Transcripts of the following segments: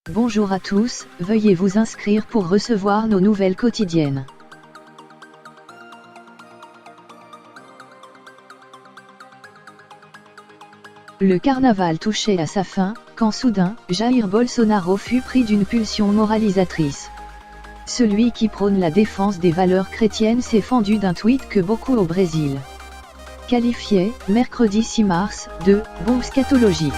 Bonjour à tous, veuillez vous inscrire pour recevoir nos nouvelles quotidiennes. Le carnaval touchait à sa fin, quand soudain, Jair Bolsonaro fut pris d'une pulsion moralisatrice. Celui qui prône la défense des valeurs chrétiennes s'est fendu d'un tweet que beaucoup au Brésil qualifiaient, mercredi 6 mars, de « bombe scatologique ».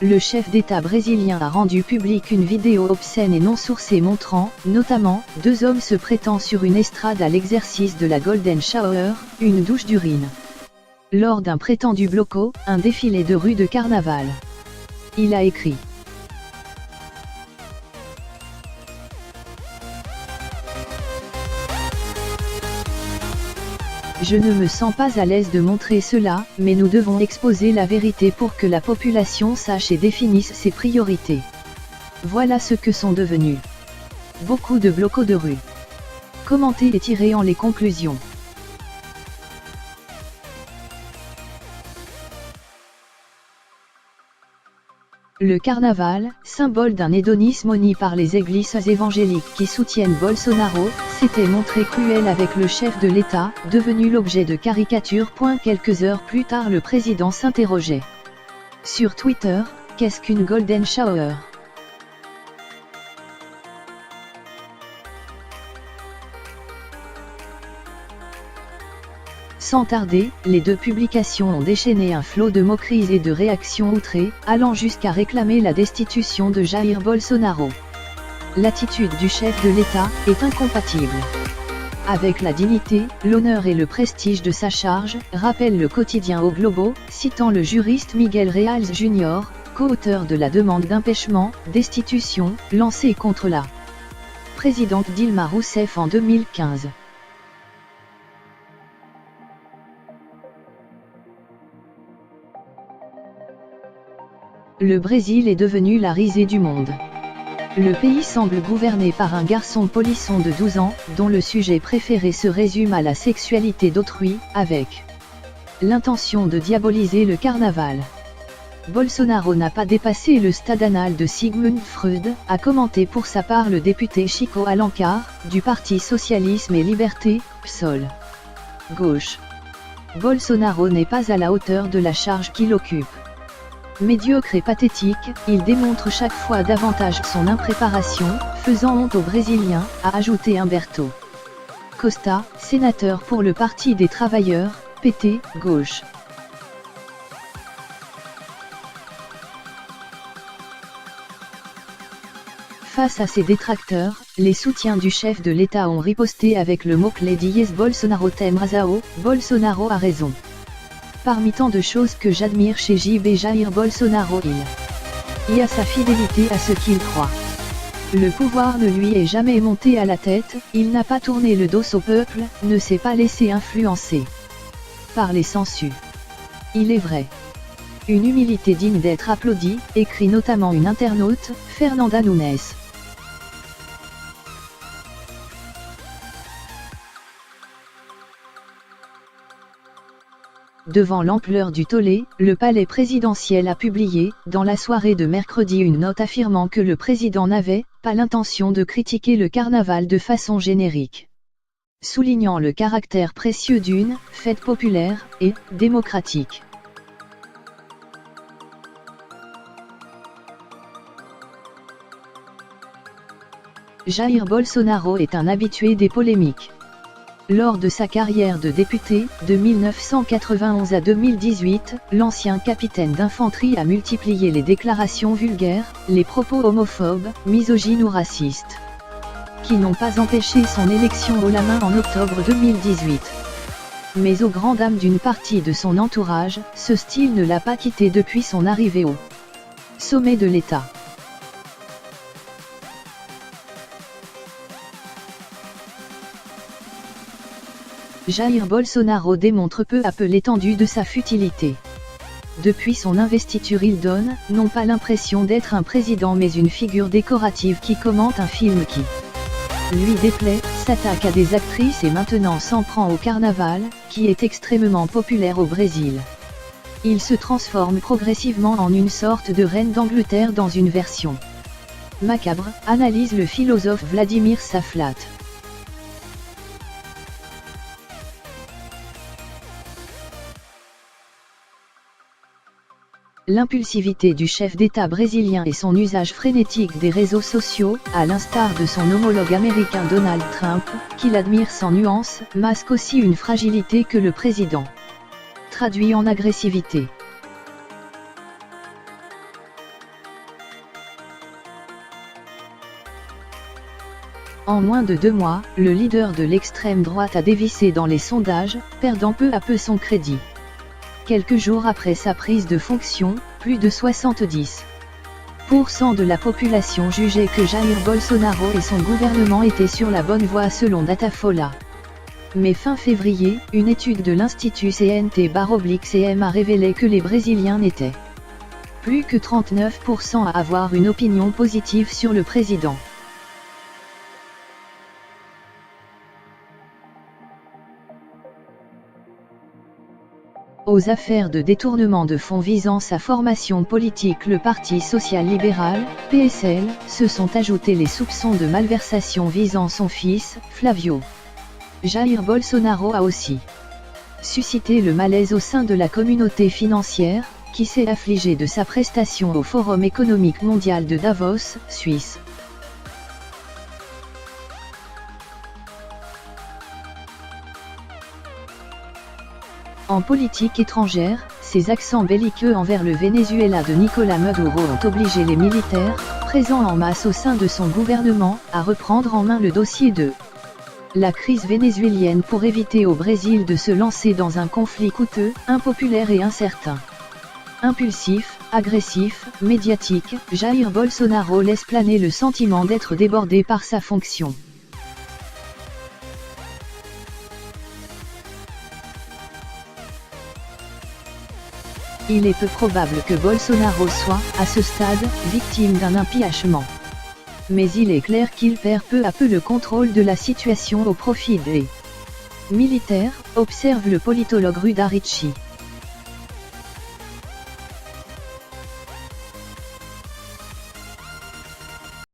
Le chef d'État brésilien a rendu publique une vidéo obscène et non sourcée montrant, notamment, deux hommes se prêtant sur une estrade à l'exercice de la Golden Shower, une douche d'urine. Lors d'un prétendu bloco, un défilé de rue de carnaval. Il a écrit. Je ne me sens pas à l'aise de montrer cela, mais nous devons exposer la vérité pour que la population sache et définisse ses priorités. Voilà ce que sont devenus beaucoup de blocos de rue. Commentez et tirez en les conclusions. Le carnaval, symbole d'un hédonisme honni par les églises évangéliques qui soutiennent Bolsonaro, s'était montré cruel avec le chef de l'État, devenu l'objet de caricatures. Quelques heures plus tard, le président s'interrogeait sur Twitter, qu'est-ce qu'une Golden Shower ? Sans tarder, les deux publications ont déchaîné un flot de moqueries et de réactions outrées, allant jusqu'à réclamer la destitution de Jair Bolsonaro. L'attitude du chef de l'État est incompatible avec la dignité, l'honneur et le prestige de sa charge, rappelle le quotidien O Globo, citant le juriste Miguel Reals Jr., co-auteur de la demande d'empêchement, destitution, lancée contre la présidente Dilma Rousseff en 2015. Le Brésil est devenu la risée du monde. Le pays semble gouverné par un garçon polisson de 12 ans, dont le sujet préféré se résume à la sexualité d'autrui, avec l'intention de diaboliser le carnaval. Bolsonaro n'a pas dépassé le stade anal de Sigmund Freud, a commenté pour sa part le député Chico Alencar, du Parti Socialisme et Liberté, PSOL. Gauche. Bolsonaro n'est pas à la hauteur de la charge qu'il occupe. Médiocre et pathétique, il démontre chaque fois davantage son impréparation, faisant honte aux Brésiliens, a ajouté Humberto Costa, sénateur pour le Parti des Travailleurs, PT, gauche. Face à ses détracteurs, les soutiens du chef de l'État ont riposté avec le mot-clé d'Ies Bolsonaro tem razão, Bolsonaro a raison. Parmi tant de choses que j'admire chez Jair Bolsonaro, il y a sa fidélité à ce qu'il croit. Le pouvoir ne lui est jamais monté à la tête, il n'a pas tourné le dos au peuple, ne s'est pas laissé influencer par les sangsues. Il est vrai. Une humilité digne d'être applaudie, écrit notamment une internaute, Fernanda Nunes. Devant l'ampleur du tollé, le palais présidentiel a publié, dans la soirée de mercredi, une note affirmant que le président n'avait pas l'intention de critiquer le carnaval de façon générique. Soulignant le caractère précieux d'une fête populaire et démocratique. Jair Bolsonaro est un habitué des polémiques. Lors de sa carrière de député, de 1991 à 2018, l'ancien capitaine d'infanterie a multiplié les déclarations vulgaires, les propos homophobes, misogynes ou racistes, qui n'ont pas empêché son élection haut la main en octobre 2018. Mais aux grandes dames d'une partie de son entourage, ce style ne l'a pas quitté depuis son arrivée au sommet de l'État. Jair Bolsonaro démontre peu à peu l'étendue de sa futilité. Depuis son investiture, il donne, non pas l'impression d'être un président mais une figure décorative qui commente un film qui lui déplaît, s'attaque à des actrices et maintenant s'en prend au carnaval, qui est extrêmement populaire au Brésil. Il se transforme progressivement en une sorte de reine d'Angleterre dans une version macabre, analyse le philosophe Vladimir Saflat. L'impulsivité du chef d'État brésilien et son usage frénétique des réseaux sociaux, à l'instar de son homologue américain Donald Trump, qu'il admire sans nuance, masque aussi une fragilité que le président traduit en agressivité. En moins de 2 mois, le leader de l'extrême droite a dévissé dans les sondages, perdant peu à peu son crédit. Quelques jours après sa prise de fonction, plus de 70% de la population jugeait que Jair Bolsonaro et son gouvernement étaient sur la bonne voie selon Datafolha. Mais fin février, une étude de l'Institut CNT/CM a révélé que les Brésiliens n'étaient plus que 39% à avoir une opinion positive sur le président. Aux affaires de détournement de fonds visant sa formation politique, le Parti social-libéral, PSL, se sont ajoutés les soupçons de malversation visant son fils, Flavio. Jair Bolsonaro a aussi suscité le malaise au sein de la communauté financière, qui s'est affligée de sa prestation au Forum économique mondial de Davos, Suisse. En politique étrangère, ces accents belliqueux envers le Venezuela de Nicolás Maduro ont obligé les militaires, présents en masse au sein de son gouvernement, à reprendre en main le dossier de la crise vénézuélienne pour éviter au Brésil de se lancer dans un conflit coûteux, impopulaire et incertain. Impulsif, agressif, médiatique, Jair Bolsonaro laisse planer le sentiment d'être débordé par sa fonction. Il est peu probable que Bolsonaro soit, à ce stade, victime d'un impeachment. Mais il est clair qu'il perd peu à peu le contrôle de la situation au profit des militaires, observe le politologue Rudar Ricci.